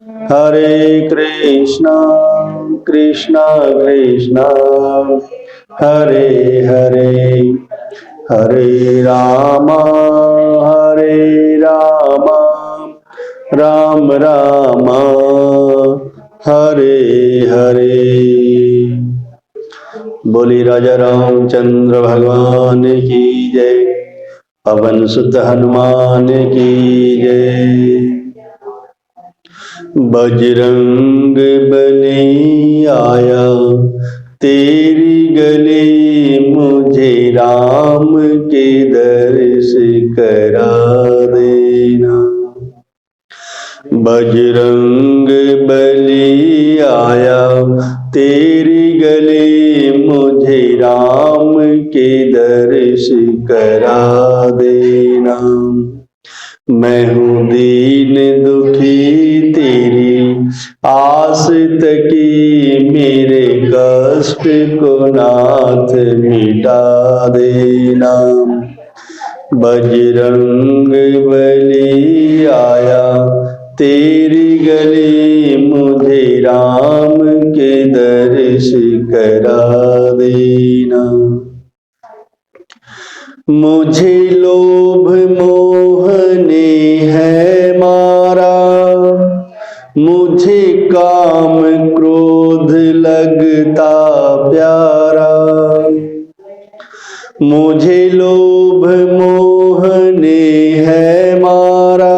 हरे कृष्णा कृष्णा कृष्णा हरे हरे, हरे रामा राम राम हरे हरे। बोली राजा रामचंद्र भगवान की जय, पवन सुत हनुमान की जय। बजरंग बली आया तेरी गली, मुझे राम के दर्श करा देना। बजरंग बली आया तेरी गली, मुझे राम के दर्श करा देना। मैं हूँ दीन दुखी तेरी आस तकी, मेरे कष्ट को नाथ मिटा देना। बजरंग बली आया तेरी गली, मुझे राम के दर्श करा देना। मुझे लोभ मोह ने है मारा, मुझे काम क्रोध लगता प्यारा। मुझे लोभ मोह ने है मारा,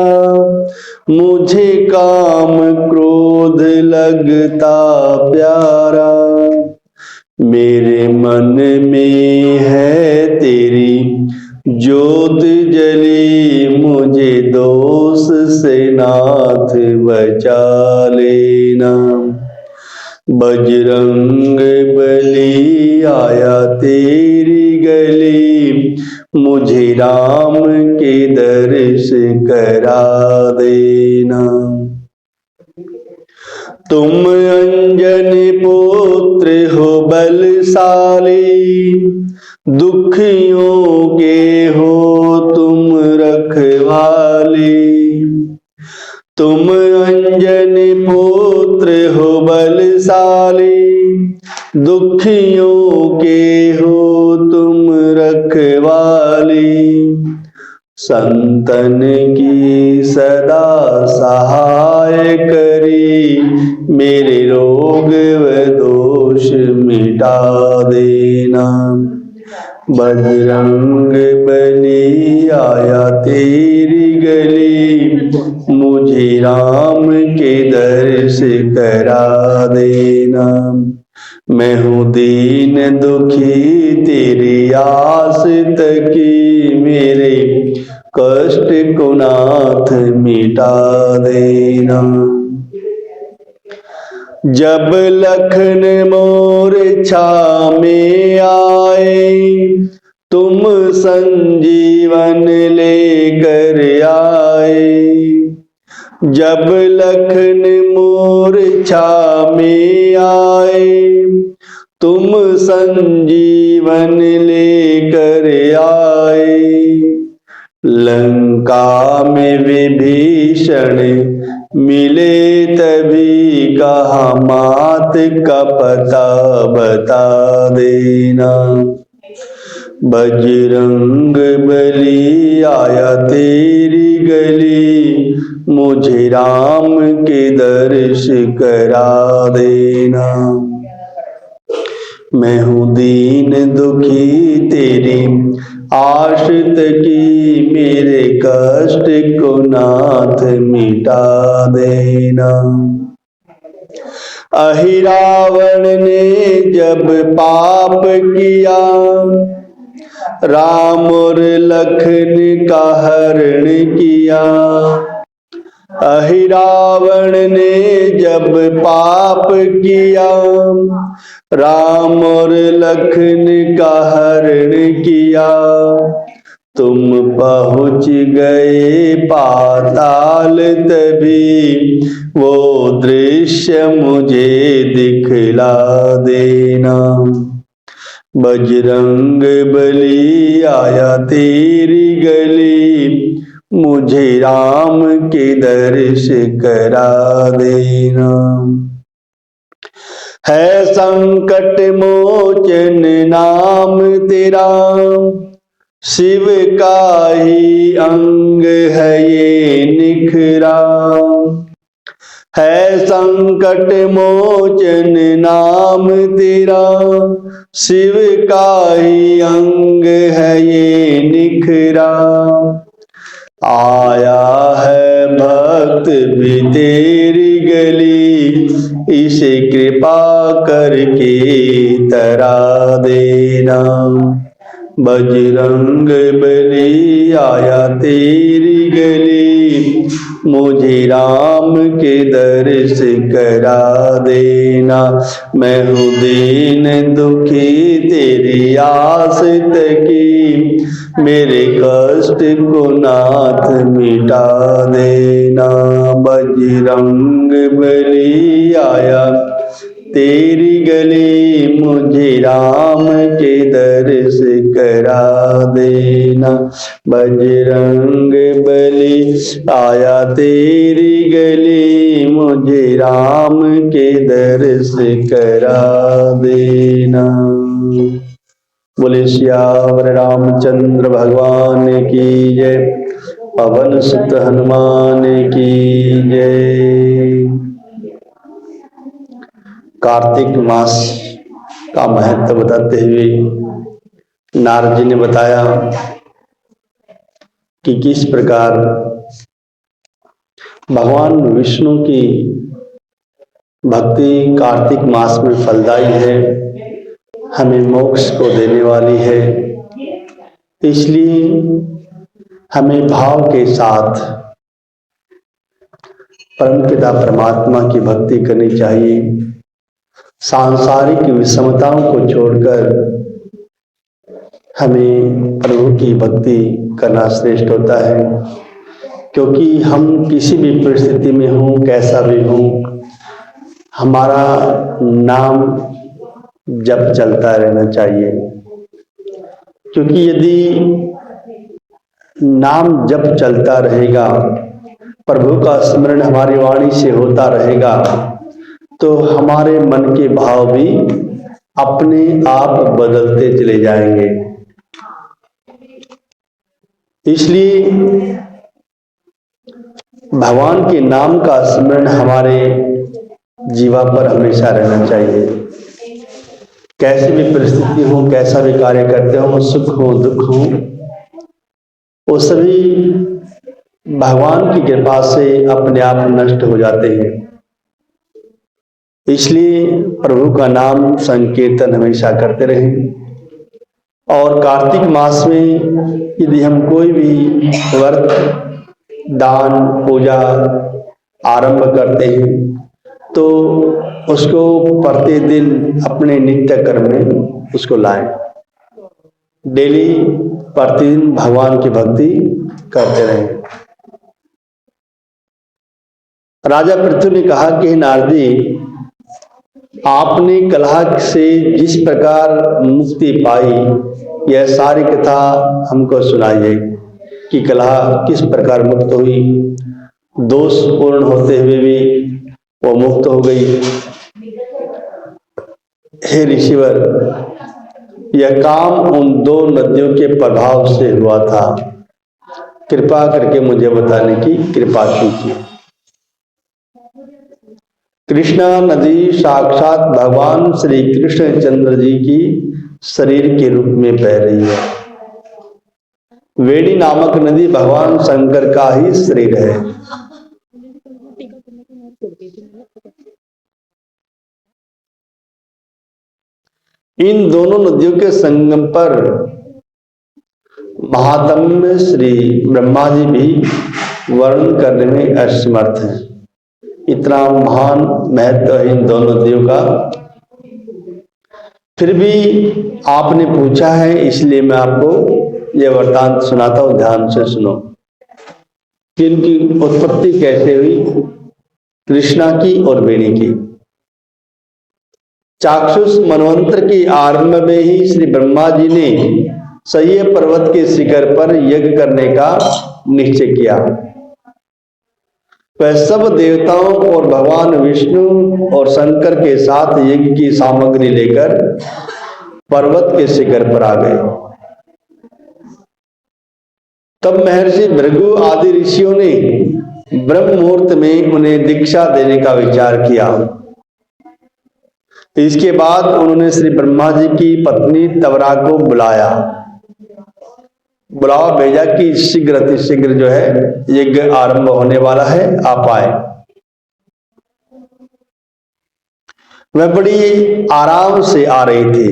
मुझे काम क्रोध लगता प्यारा। मेरे मन में है तेरी ज्योत जली, मुझे दोष से नाथ बचा लेना। बजरंग बली आया तेरी गली, मुझे राम के दर्श करा देना। तुम अंजन पुत्र हो बलशाली, दुखियों के हो तुम रखवाली। तुम अंजन पुत्र हो बलशाली, दुखियों के हो तुम रखवाली। संतन की सदा सहाय करी, मेरे रोग व दोष मिटा देना। बजरंग बली आया तेरी गली, मुझे राम के दर्श करा देना। मैं हूँ दीन दुखी तेरी आस तकी, मेरे कष्ट को नाथ मिटा देना। जब लखन मोर छामे आए, तुम संजीवन लेकर आए। जब लखन मोर छामे आए, तुम संजीवन लेकर आए। लंका में विभीषण मिले तभी, कहा मात का पता बता देना। बजरंग बली आया तेरी गली, मुझे राम के दर्श करा देना। मैं हूँ दीन दुखी तेरी आश्रित की, मेरे कष्ट को नाथ मिटा देना। अहिरावण ने जब पाप किया, राम और लखन का हरण किया। अहिरावण ने जब पाप किया, राम और लखन का हरण किया। तुम पहुँच गए पाताल तभी, वो दृश्य मुझे दिखला देना। बजरंग बली आया तेरी गली, मुझे राम के दर्श करा देना। है संकट मोचन नाम तेरा, शिव का ही अंग है ये निखरा। है संकट मोचन नाम तेरा, शिव का ही अंग है ये निखरा। आया है भक्त भी तेरी गली, इसे कृपा करके तरा देना। बजरंग बली आया तेरी गली, मुझे राम के दर्श करा देना। मैं हूँ दीन दुखी तेरी आस तकी, मेरे कष्ट को नाथ मिटा देना। बजरंग बली आया तेरी गली, मुझे राम के दर्श करा देना। बजरंग बली आया तेरी गली, मुझे राम के दर्श करा देना। बोले श्यावर रामचंद्र भगवान की जय। पवन सुत हनुमान की जय। कार्तिक मास का महत्व बताते हुए नारद जी ने बताया कि किस प्रकार भगवान विष्णु की भक्ति कार्तिक मास में फलदायी है, हमें मोक्ष को देने वाली है। इसलिए हमें भाव के साथ परमपिता परमात्मा की भक्ति करनी चाहिए। सांसारिक विषमताओं को छोड़कर हमें प्रभु की भक्ति करना श्रेष्ठ होता है, क्योंकि हम किसी भी परिस्थिति में हों, कैसा भी हों, हमारा नाम जप चलता रहना चाहिए। क्योंकि यदि नाम जप चलता रहेगा, प्रभु का स्मरण हमारी वाणी से होता रहेगा, तो हमारे मन के भाव भी अपने आप बदलते चले जाएंगे। इसलिए भगवान के नाम का स्मरण हमारे जीवा पर हमेशा रहना चाहिए। कैसी भी परिस्थिति हो, कैसा भी कार्य करते हो, सुख हो दुख हो, वो सभी भगवान की कृपा से अपने आप नष्ट हो जाते हैं। इसलिए प्रभु का नाम संकीर्तन हमेशा करते रहें। और कार्तिक मास में यदि हम कोई भी व्रत, दान, पूजा आरंभ करते हैं तो उसको प्रतिदिन अपने नित्य कर्म में उसको लाएं। डेली प्रतिदिन भगवान की भक्ति करते रहें। राजा पृथु ने कहा कि नारद जी, आपने कलह से जिस प्रकार मुक्ति पाई, यह सारी कथा हमको सुनाइए कि कलह किस प्रकार मुक्त हुई, दोष पूर्ण होते हुए भी वो मुक्त हो गई। हे ऋषिवर, यह काम उन दो नदियों के प्रभाव से हुआ था, कृपा करके मुझे बताने की कृपा कीजिए। कृष्णा नदी साक्षात भगवान श्री कृष्ण चंद्र जी की शरीर के रूप में बह रही है। वेणी नामक नदी भगवान शंकर का ही शरीर है। इन दोनों नदियों के संगम पर महात्म्य श्री ब्रह्मा जी भी वर्णन करने में असमर्थ हैं। इतना महान महत्व है इन दोनों नदियों का। फिर भी आपने पूछा है, इसलिए मैं आपको यह वृत्तांत सुनाता हूं, ध्यान से सुनो कि इनकी उत्पत्ति कैसे हुई, कृष्णा की और वेणी की। चाक्षुष मनवंतर के आरंभ में ही श्री ब्रह्मा जी ने सही पर्वत के शिखर पर यज्ञ करने का निश्चय किया। वह सब देवताओं और भगवान विष्णु और शंकर के साथ यज्ञ की सामग्री लेकर पर्वत के शिखर पर आ गए। तब महर्षि भृगु आदि ऋषियों ने ब्रह्म मुहूर्त में उन्हें दीक्षा देने का विचार किया। इसके बाद उन्होंने श्री ब्रह्मा जी की पत्नी तवरा को बुलावा भेजा कि शीघ्र अतिशीघ्र जो है यज्ञ आरंभ होने वाला है, आप आए। वह बड़ी आराम से आ रही थी।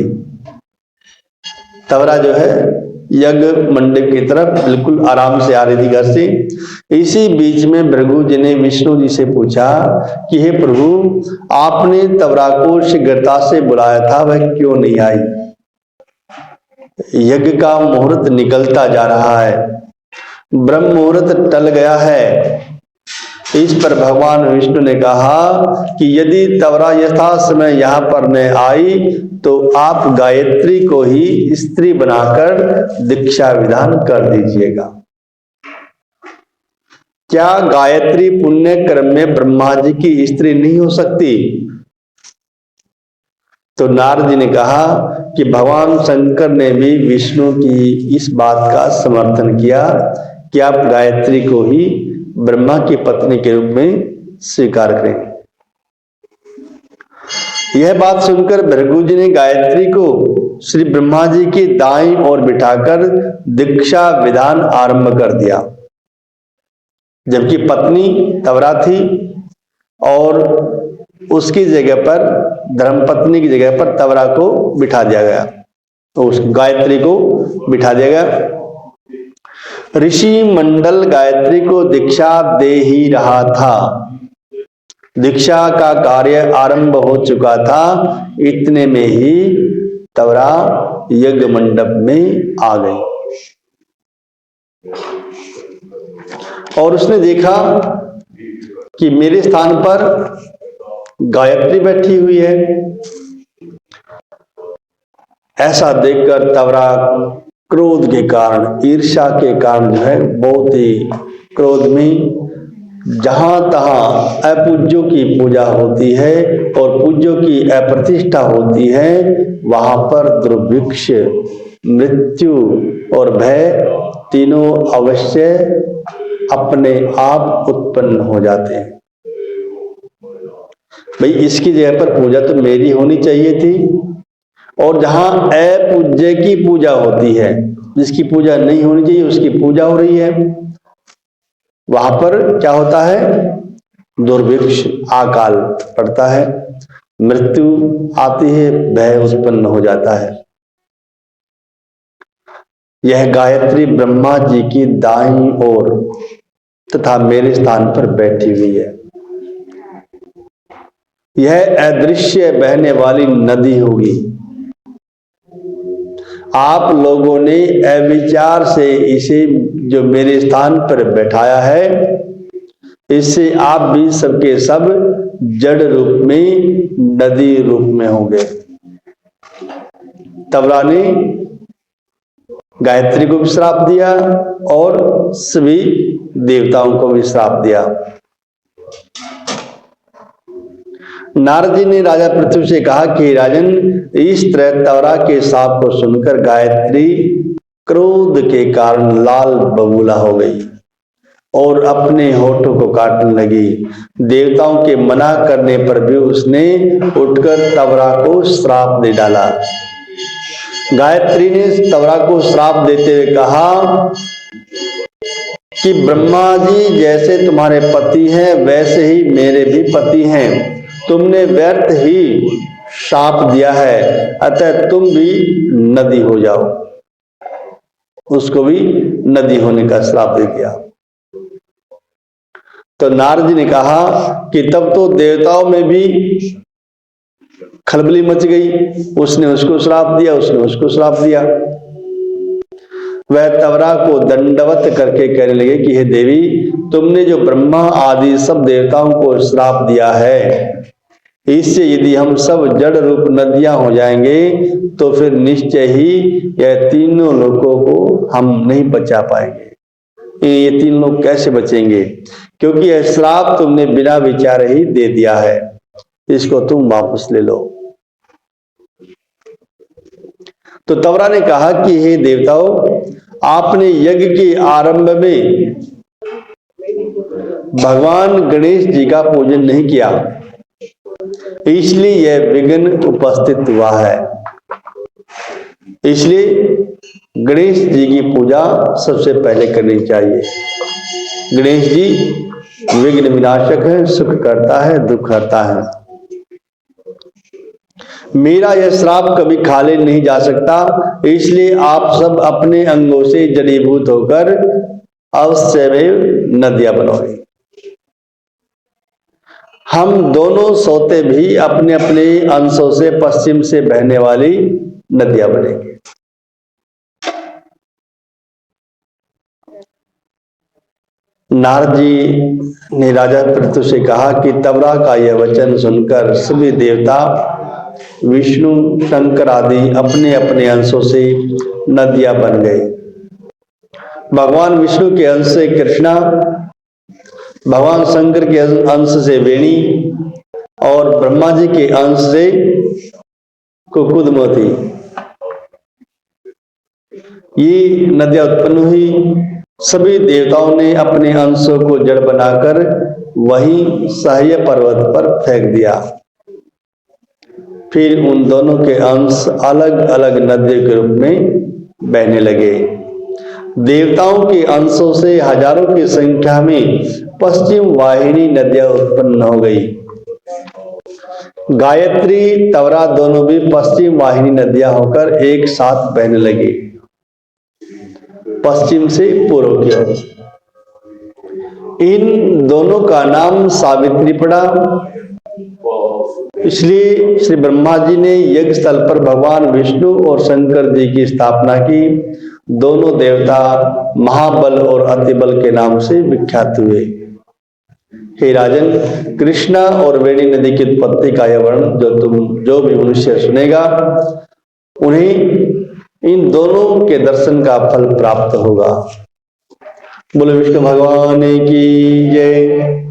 तवरा जो है यज्ञ मंडप की तरफ बिल्कुल आराम से आ रही थी घर से। इसी बीच में भृगु जी ने विष्णु जी से पूछा कि हे प्रभु, आपने तवरा को शीघ्रता से बुलाया था, वह क्यों नहीं आई? यज्ञ का मुहूर्त निकलता जा रहा है, ब्रह्म मुहूर्त टल गया है। इस पर भगवान विष्णु ने कहा कि यदि तवरा यथा समय यहाँ पर न आई तो आप गायत्री को ही स्त्री बनाकर दीक्षा विधान कर दीजिएगा। क्या गायत्री पुण्य क्रम में ब्रह्मा जी की स्त्री नहीं हो सकती? तो नारद जी ने कहा कि भगवान शंकर ने भी विष्णु की इस बात का समर्थन किया कि आप गायत्री को ही ब्रह्मा की पत्नी के रूप में स्वीकार करें। यह बात सुनकर भृगु जी ने गायत्री को श्री ब्रह्मा जी की दाईं ओर बिठाकर दीक्षा विधान आरंभ कर दिया, जबकि पत्नी तवरा थी और उसकी जगह पर धर्मपत्नी की जगह पर तवरा को बिठा दिया गया, तो उस गायत्री को बिठा दिया गया। ऋषि मंडल गायत्री को दीक्षा दे ही रहा था। दीक्षा का कार्य आरंभ हो चुका था। इतने में ही तवरा यज्ञ मंडप में आ गई और उसने देखा कि मेरे स्थान पर गायत्री बैठी हुई है। ऐसा देखकर तवरा क्रोध के कारण, ईर्ष्या के कारण जो है बहुत ही क्रोध में, जहां तहां अपूज्यों की पूजा होती है और पूज्यों की अप्रतिष्ठा होती है, वहां पर दुर्भिक्ष, मृत्यु और भय तीनों अवश्य अपने आप उत्पन्न हो जाते हैं। भाई इसकी जगह पर पूजा तो मेरी होनी चाहिए थी, और जहां अपूज्य की पूजा होती है, जिसकी पूजा नहीं होनी चाहिए उसकी पूजा हो रही है, वहां पर क्या होता है? दुर्भिक्ष, अकाल पड़ता है, मृत्यु आती है, भय उत्पन्न हो जाता है। यह गायत्री ब्रह्मा जी की दाईं ओर तथा मेरे स्थान पर बैठी हुई है। यह अदृश्य बहने वाली नदी होगी। आप लोगों ने अविचार से इसे जो मेरे स्थान पर बैठाया है, इससे आप भी सबके सब जड़ रूप में, नदी रूप में होंगे। तवरा ने गायत्री को भी श्राप दिया और सभी देवताओं को भी श्राप दिया। नारद जी ने राजा पृथ्वी से कहा कि राजन, इस तरह तवरा के शाप को सुनकर गायत्री क्रोध के कारण लाल बबूला हो गई और अपने होठों को काटने लगी। देवताओं के मना करने पर भी उसने उठकर तवरा को श्राप दे डाला। गायत्री ने तवरा को श्राप देते हुए कहा कि ब्रह्मा जी जैसे तुम्हारे पति हैं वैसे ही मेरे भी पति हैं। तुमने व्यर्थ ही शाप दिया है, अतः तुम भी नदी हो जाओ। उसको भी नदी होने का श्राप दे दिया। तो नारद जी ने कहा कि तब तो देवताओं में भी खलबली मच गई। उसने उसको श्राप दिया, उसने उसको श्राप दिया। वह तवरा को दंडवत करके कहने लगे कि हे देवी, तुमने जो ब्रह्मा आदि सब देवताओं को श्राप दिया है, इससे यदि हम सब जड़ रूप नदियां हो जाएंगे तो फिर निश्चय ही यह तीनों लोगों को हम नहीं बचा पाएंगे। ये तीन लोग कैसे बचेंगे? क्योंकि यह श्राप तुमने बिना विचार ही दे दिया है, इसको तुम वापस ले लो। तो तवरा ने कहा कि हे देवताओं, आपने यज्ञ के आरंभ में भगवान गणेश जी का पूजन नहीं किया, इसलिए यह विघ्न उपस्थित हुआ है। इसलिए गणेश जी की पूजा सबसे पहले करनी चाहिए। गणेश जी विघ्न विनाशक है, सुख करता है, दुख करता है। मेरा यह श्राप कभी खाली नहीं जा सकता, इसलिए आप सब अपने अंगों से जड़ीभूत होकर अवश्य में नदियां बनोगे। हम दोनों सोते भी अपने अपने अंशों से पश्चिम से बहने वाली नदियां बनेंगे। नारद जी ने राजा पृथु से कहा कि तवरा का यह वचन सुनकर सभी देवता विष्णु शंकर आदि अपने अपने अंशों से नदियां बन गए। भगवान विष्णु के अंश से कृष्णा, भगवान शंकर के अंश से वेणी और ब्रह्मा जी के अंश से कुकुदमती, ये नदियां उत्पन्न हुई। सभी देवताओं ने अपने अंशों को जड़ बनाकर वहीं सह्य पर्वत पर फेंक दिया। फिर उन दोनों के अंश अलग अलग नदियों के रूप में बहने लगे। देवताओं के अंशों से हजारों की संख्या में पश्चिम वाहिनी नदियां उत्पन्न हो गई। गायत्री तवरा दोनों भी पश्चिम वाहिनी नदियां होकर एक साथ बहने लगी, पश्चिम से पूर्व की ओर। इन दोनों का नाम सावित्री पड़ा। इसलिए श्री ब्रह्मा जी ने यज्ञ स्थल पर भगवान विष्णु और शंकर जी की स्थापना की। दोनों देवता महाबल और अतिबल के नाम से विख्यात हुए। हे राजन, कृष्णा और वेणी नदी की उत्पत्ति का यह वर्णन जो भी मनुष्य सुनेगा, उन्हें इन दोनों के दर्शन का फल प्राप्त होगा। बोले विष्णु भगवान की जय।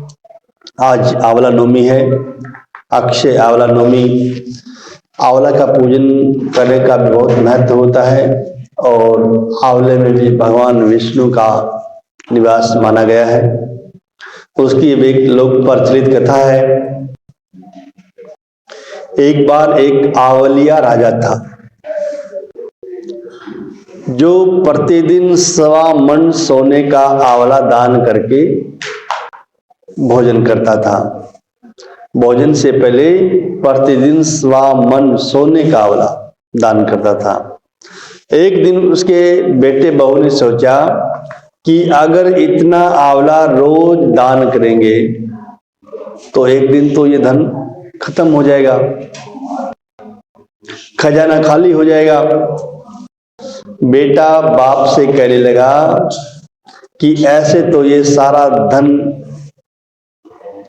आज आंवला नवमी है, अक्षय आंवला नवमी। आंवला का पूजन करने का भी बहुत महत्व होता है और आंवले में भी भगवान विष्णु का निवास माना गया है। उसकी एक लोक प्रचलित कथा है। एक बार एक आंवलिया राजा था जो प्रतिदिन 1.25 मन सोने का आंवला दान करके भोजन करता था। भोजन से पहले प्रतिदिन 1.25 मन सोने का आंवला दान करता था। एक दिन उसके बेटे बहू ने सोचा कि अगर इतना आंवला रोज दान करेंगे तो एक दिन तो ये धन खत्म हो जाएगा, खजाना खाली हो जाएगा। बेटा बाप से कहने लगा कि ऐसे तो ये सारा धन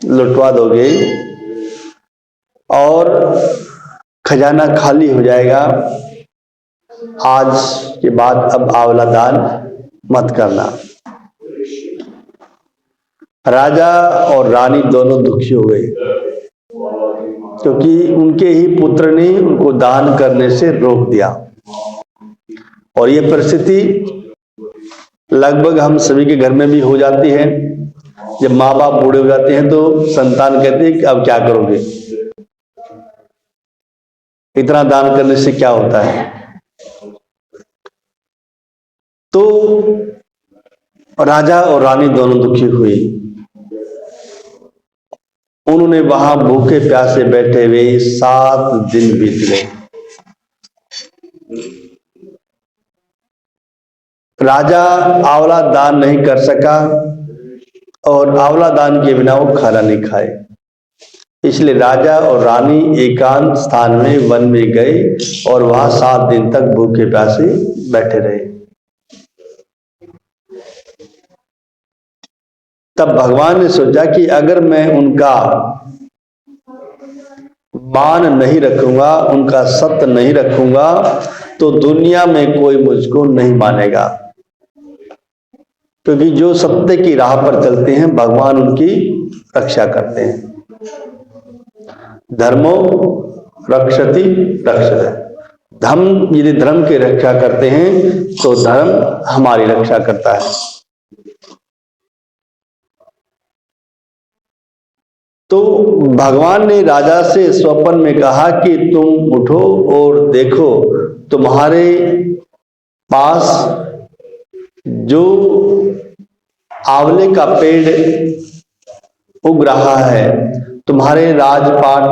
लुटवा दोगे और खजाना खाली हो जाएगा। आज के बाद अब आंवला दान मत करना। राजा और रानी दोनों दुखी हो गए क्योंकि उनके ही पुत्र ने उनको दान करने से रोक दिया। और ये परिस्थिति लगभग हम सभी के घर में भी हो जाती है। जब माँ बाप बूढ़े हो जाते हैं तो संतान कहते हैं कि अब क्या करोगे, इतना दान करने से क्या होता है। तो राजा और रानी दोनों दुखी हुई। उन्होंने वहां भूखे प्यासे बैठे हुए 7 दिन बीत गए। राजा आंवला दान नहीं कर सका और आंवला दान के बिना वो खाना नहीं खाए। इसलिए राजा और रानी एकांत स्थान में वन में गए और वहां 7 दिन तक भूखे प्यासे बैठे रहे। तब भगवान ने सोचा कि अगर मैं उनका मान नहीं रखूंगा, उनका सत्य नहीं रखूंगा, तो दुनिया में कोई मुझको नहीं मानेगा। क्योंकि जो सत्य की राह पर चलते हैं भगवान उनकी रक्षा करते हैं। धर्मो रक्षति रक्षते। हम यदि धर्म की रक्षा करते हैं तो धर्म हमारी रक्षा करता है। तो भगवान ने राजा से स्वप्न में कहा कि तुम उठो और देखो, तुम्हारे पास जो आंवले का पेड़ उग रहा है, तुम्हारे राजपाट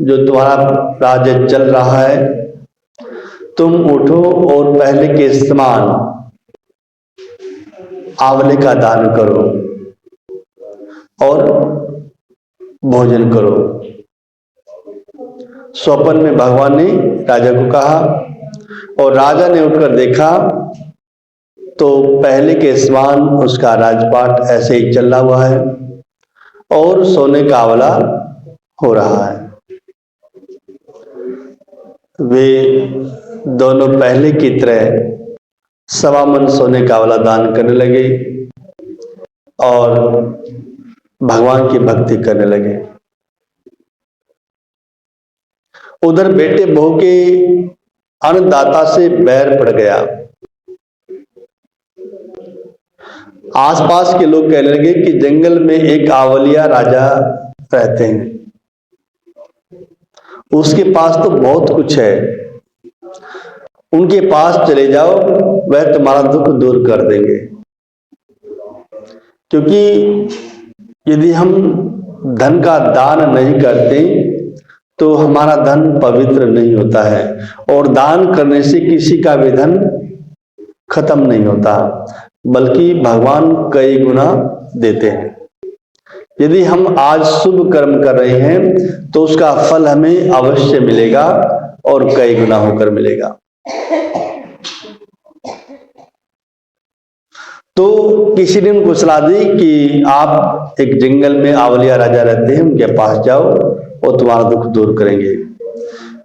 जो तुम्हारा राज्य चल रहा है, तुम उठो और पहले के समान आंवले का दान करो और भोजन करो। स्वप्न में भगवान ने राजा को कहा और राजा ने उठकर देखा तो पहले के समान उसका राजपाट ऐसे ही चला हुआ है और सोने का आंवला हो रहा है। वे दोनों पहले की तरह 1.25 मन सोने का आंवला दान करने लगे और भगवान की भक्ति करने लगे। उधर बेटे बहू के अन्नदाता से बैर पड़ गया। आसपास के लोग कहने लगे कि जंगल में एक आंवलिया राजा रहते हैं, उसके पास तो बहुत कुछ है, उनके पास चले जाओ, वह तुम्हारा दुख दूर कर देंगे। क्योंकि यदि हम धन का दान नहीं करते तो हमारा धन पवित्र नहीं होता है और दान करने से किसी का भी धन खत्म नहीं होता, बल्कि भगवान कई गुना देते हैं। यदि हम आज शुभ कर्म कर रहे हैं तो उसका फल हमें अवश्य मिलेगा और कई गुना होकर मिलेगा। तो किसी ने उनको सलाह दी कि आप एक जंगल में आंवलिया राजा रहते हैं, उनके पास जाओ और तुम्हारा दुख दूर करेंगे।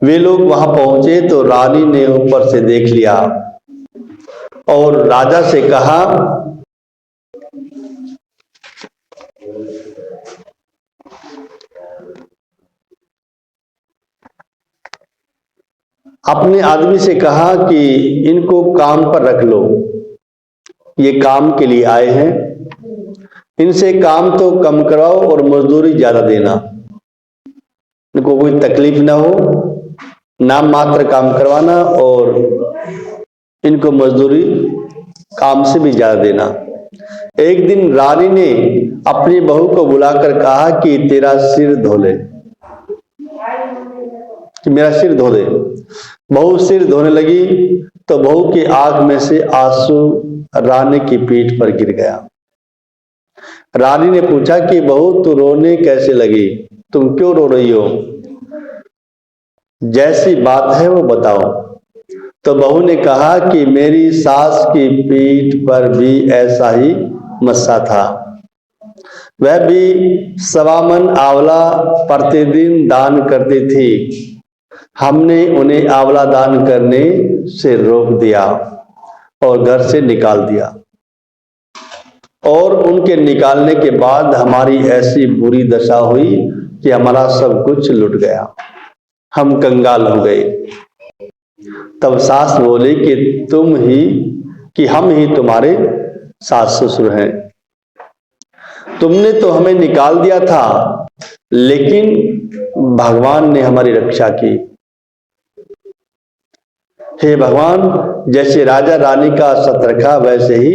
वे लोग वहां पहुंचे तो रानी ने ऊपर से देख लिया और राजा से कहा, अपने आदमी से कहा कि इनको काम पर रख लो, ये काम के लिए आए हैं, इनसे काम तो कम करवाओ और मजदूरी ज्यादा देना, इनको कोई तकलीफ ना हो, नाम मात्र काम करवाना और इनको मजदूरी काम से भी ज्यादा देना। एक दिन रानी ने अपनी बहू को बुलाकर कहा कि तेरा सिर धो ले, कि मेरा सिर धो दे। बहू सिर धोने लगी तो बहू की आंख में से आंसू रानी की पीठ पर गिर गया। रानी ने पूछा कि बहू तू रोने कैसे लगी, तुम क्यों रो रही हो, जैसी बात है वो बताओ। तो बहू ने कहा कि मेरी सास की पीठ पर भी ऐसा ही मस्सा था, वह भी 1.25 मन आंवला प्रतिदिन दान करती थी, हमने उन्हें आंवला दान करने से रोक दिया और घर से निकाल दिया, और उनके निकालने के बाद हमारी ऐसी बुरी दशा हुई कि हमारा सब कुछ लुट गया, हम कंगाल हो गए। तब सास बोली कि हम ही तुम्हारे सास ससुर हैं, तुमने तो हमें निकाल दिया था लेकिन भगवान ने हमारी रक्षा की। हे भगवान, जैसे राजा रानी का सत रखा वैसे ही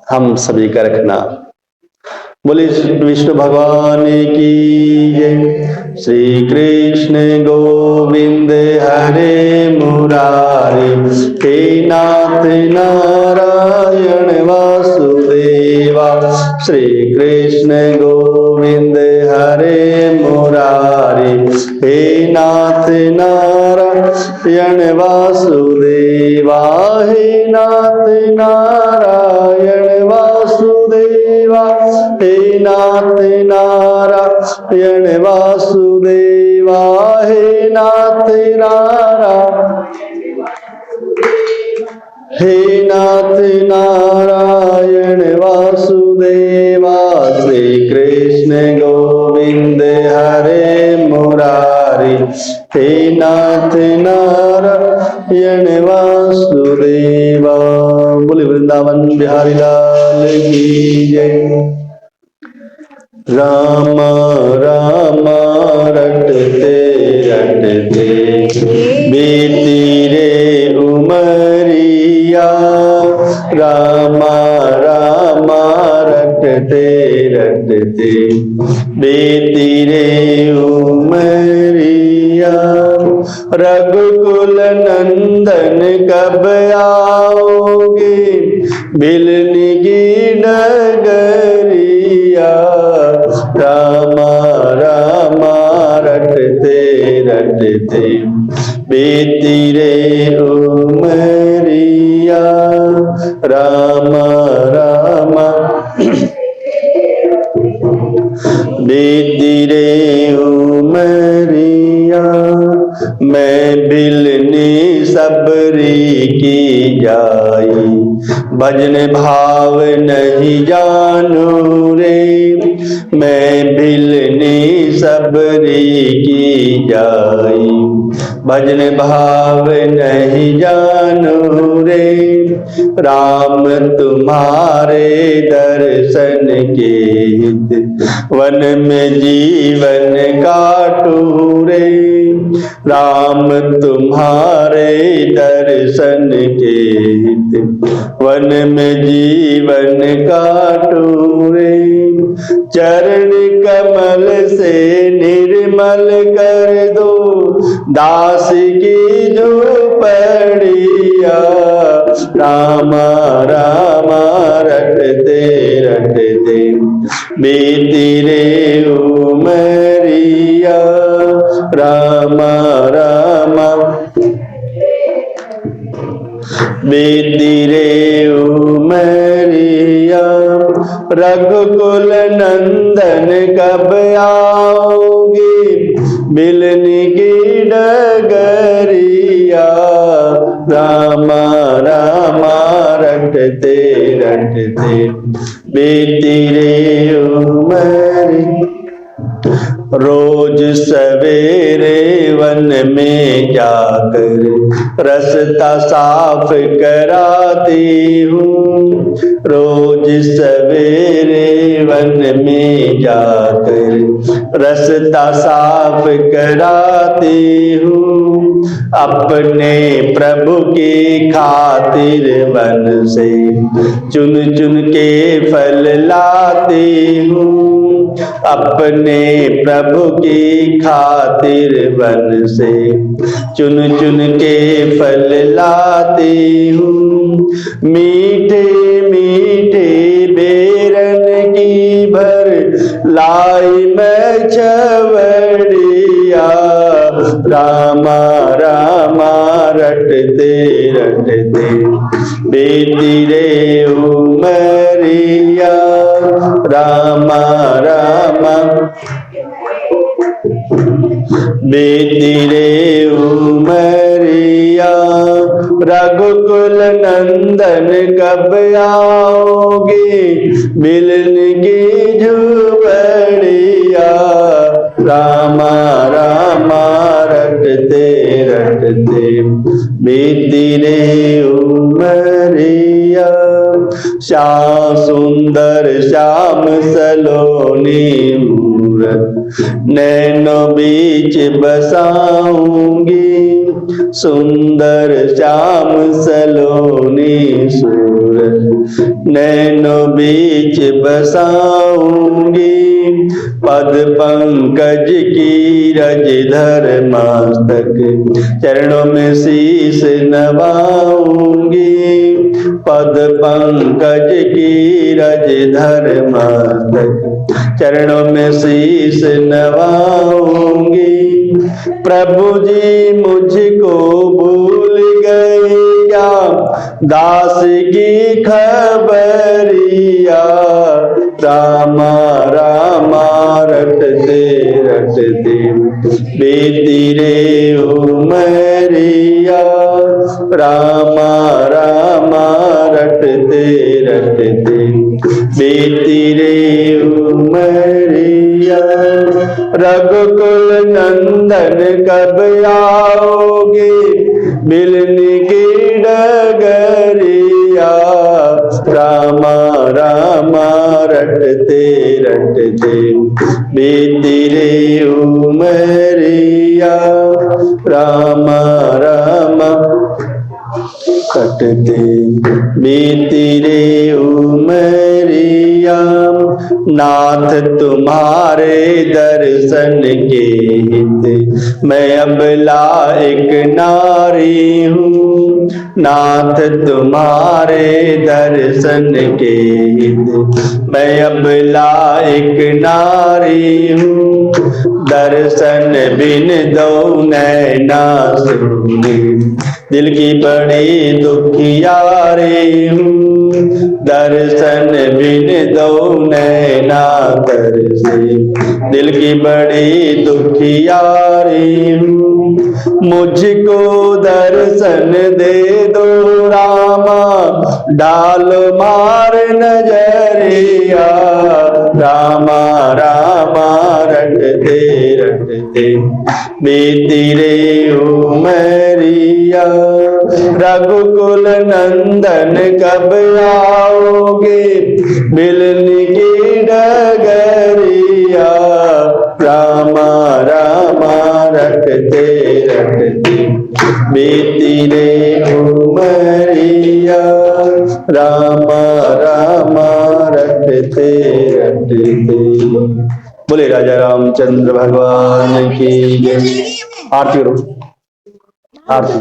हम सभी का रखना। बोले विष्णु भगवान की जय। श्री कृष्ण गोविंद हरे मुरारी, हे नाथ नारायण वासुदेवा। श्री कृष्ण गोविंद हरे मुरारी, हे नाथ नारायण वासुदेवा, हे नाथ नारायण वासुदेवा, हे नाथ नारायण नारायण वासुदेवा हे नाथ नारायण वासुदेवा। श्री कृष्ण गोविंद हरे मुरारी, हे नाथ नारायण वासुदेवा। बोले वृंदावन बिहारी लाल की जय। राम राम रटते रटते बीती रे उमरिया, राम राम रटते रटते बीती रे उमरिया। रघुकुल नंदन कब आओगे, बिलनी की नगरिया, राम राम रटते रटते बीती रे उमरिया, राम राम बीती रे उमरिया। मैं बिलनी सबरी की जाई, भजन भाव नहीं जानू रे। मैं बिलनी सबरी की जाई, भजन भाव नहीं जानू रे। राम तुम्हारे दर्शन के हित, वन में जीवन काटू रे। राम तुम्हारे दर्शन के हित, वन में जीवन काटू रे। चरण कमल से निर्मल कर दो, दास की झोपड़िया, राम राम रटते रटते बीती रे उमरिया, राम राम बीती रे उमरिया। रघुकुल नंदन कब आओगे, बिलनी की डगरिया, राम राम रटते रटते बीती रे उमरिया। रोज सवेरे वन में जाकर रास्ता साफ कराती हूँ, रोज सवेरे वन में जाकर रास्ता साफ कराती हूँ। अपने प्रभु की खातिर वन से चुन चुन के फल लाती हूँ। अपने प्रभु की खातिर वन से चुन चुन के फल लाती हूँ। मीठे मीठे बेरन की भर लाई मैं छवड़िया, राम राम रटते रटते बीती रे उमरिया, राम राम बीती रे उमरिया। रघुकुल नंदन कब आओगे, बिलन की झुबड़िया, राम राम रटते रटते बीती रे उमरिया। श्याम सुंदर श्याम सलोनी मूरत, नैनो बीच बसाऊंगी। सुंदर श्याम सलोनी सूरत, नैनो बीच बसाऊंगी। पद पंकज की रज धर मस्तक, चरणों में शीश नवाऊंगी। पद पंकज की रज धर मस्तक, चरणों में शीश नवाऊंगी। प्रभु जी मुझको भूल गए क्या, दास की खबरिया, राम राम रटते रटते बीती रे उमरिया रामा रामा रटते रटते बीती रे उमरिया रघुकुल नंदन कब आओगे मिलने की डगरिया रामा रामा रटते रटते बीती रे उमरिया रामा रामा कटते बीती रे उमरिया नाथ तुम्हारे दर्शन के हित मैं अबला एक नारी हूँ नाथ तुम्हारे दर्शन के हित मैं अबला एक नारी हूँ दर्शन बिन दो नैना सुने दिल की बड़ी दुखियारी हूँ दर्शन बिन दो नैना तरसे दिल की बड़ी दुखियारी हूँ मुझको दर्शन दे दो रामा डाल मार नजरिया रामा रामा रटते रटते बीती रे उमरिया रघुकुल नंदन कब आओगे मिलने की डगरिया रामा रामा रटते रटते बीती रे उमरिया रामा रामा रटते रटते। बोले राजा रामचंद्र भगवान की जय। आरती करो आरती।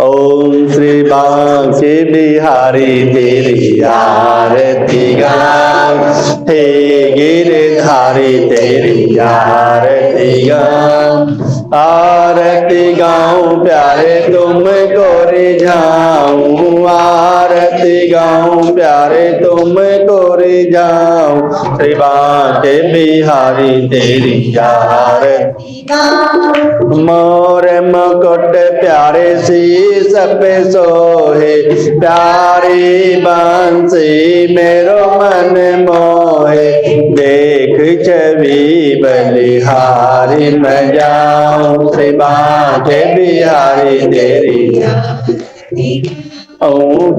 ओम श्री बांके बिहारी तेरी आरती गाऊं हे गिरधारी तेरी आरती गाऊं आरती गाऊं प्यारे तुमको रिझाऊं आरती गाऊं प्यारे तुमको रिझाऊं श्री बांके बिहारी तेरी आरती मोर मुकुट प्यारे शीश पे सोहे प्यारी बांसी मेरो मन मोहे देख छवि बलिहारी मैं जाऊं श्री बांके बिहारी तेरी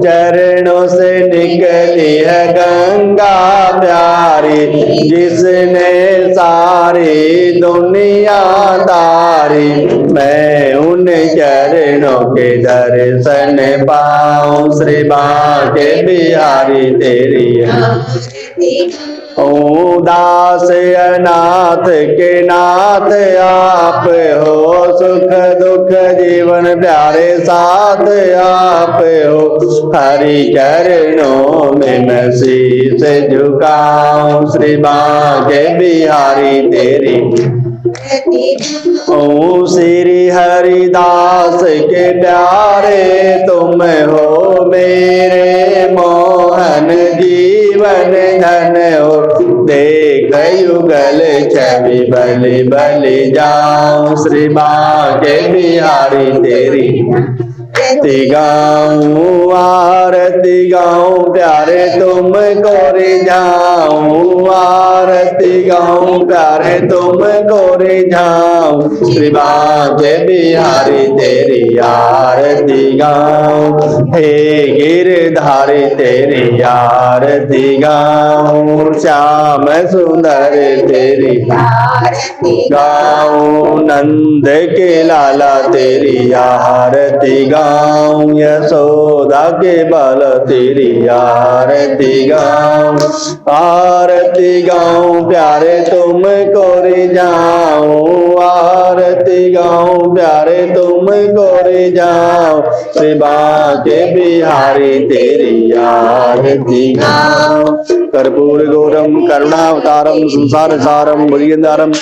चरणों से निकली है गंगा प्यारी जिसने सारी दुनिया तारी मैं उन चरणों के दर्शन पाऊं श्री बांके बिहारी तेरी दास अनाथ के नाथ आप हो सुख दुख जीवन प्यारे साथ आप हो हरि चरणों में मैं शीश झुकाऊं श्री बांके बिहारी तेरी श्री हरिदास के प्यारे तुम हो मेरे मोहन जीवन धन हो देख युगल छवि बलि बलि जाऊं श्री बांके बिहारी तेरी आरती गाऊं प्यारे तुमको रिझाऊं आरती गाऊं प्यारे तुमको रिझाऊं श्री बांके बिहारी तेरी आरती गाऊं हे गिरधारी तेरी आरती गाऊं श्याम सुंदर तेरी आरती गाऊं नंद के लाला तेरी आरती गाऊं यशोदा के बाल तेरी आरती गाऊं प्यारे तुमको रिझाऊं आरती गाऊं प्यारे तुमको रिझाऊं श्री बांके बिहारी तेरी आरती गाऊं कर्पूर गौरम करुणावतारम संसार सारम भुजगेंद्रम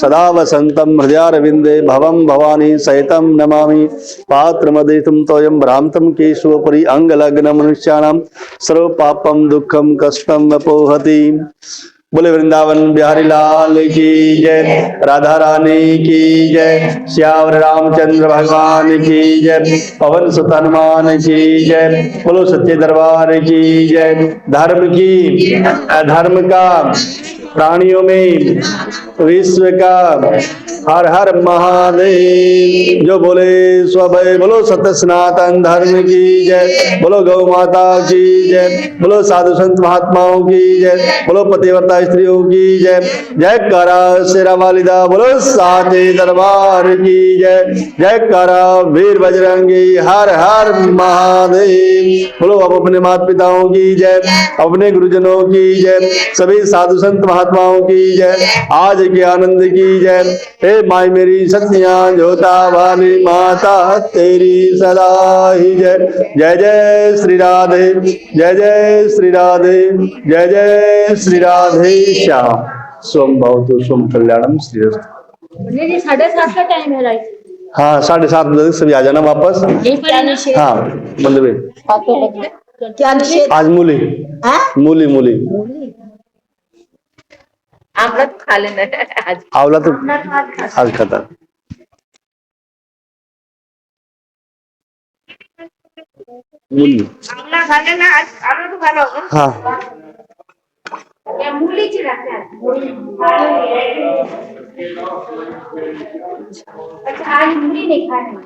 सदा वसंतम हृदयारविंदे भवम भवानी सहितम नमामि पात्रमदितुं तोयं भ्रांतं केशवपुरी अंगलग्न मनुष्याणां सर्व पापम दुखम कष्टम वपोहति बोले वृंदावन बिहारी लाल की जय, राधा रानी की जय, श्याम रामचंद्र भगवान की जय, पवन सुत हनुमान की जय, बोलो सच्चे दरबार की जय। धर्म की अधर्म का, प्राणियों में विश्व का, हर हर महादेव। जो बोले स्वभय, बोलो सत्य सनातन धर्म की जय, बोलो गौ माता की जय, बोलो साधु संत महात्माओं की जय, बोलो पतिव्रता स्त्रियों की जय, जय करा शेरा वालिदा, बोलो साचे दरबार की जय, जय करा वीर बजरंगी, हर हर महादेव। बोलो अब अपने माता पिताओं की जय, अपने गुरुजनों की जय, सभी साधु संत महात्माओं की जय, आज के आनंद की जय। हे माई मेरी सत्या जोता वाली माता तेरी सदा ही जय। जय जय श्री राधे, जय जय श्री राधे, जय जय श्री राधे श्याम। सोम भवतु सोम कल्याणम श्री रस्तु। 7:30 का टाइम है राइट। हाँ 7:30 बजे सभी आ जाना वापस। हाँ बंद क्या निषेध? आज मूली, मूली मूली आंवला तो खा लेना है आज। आंवला तो आज खाता। मूली आंवला खा लेना आज, आंवला तो खा लो। हाँ या मूली चिराते हैं। अच्छा आज मूली नहीं खानी,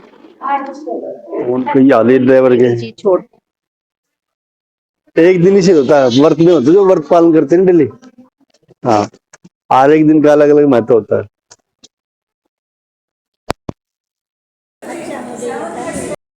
आज उनके याले ड्राइवर के छोड़। एक दिन ही से होता है, व्रत में होता है जो व्रत पालन करते हैं डेली। हाँ हर एक दिन का अलग अलग महत्व होता है।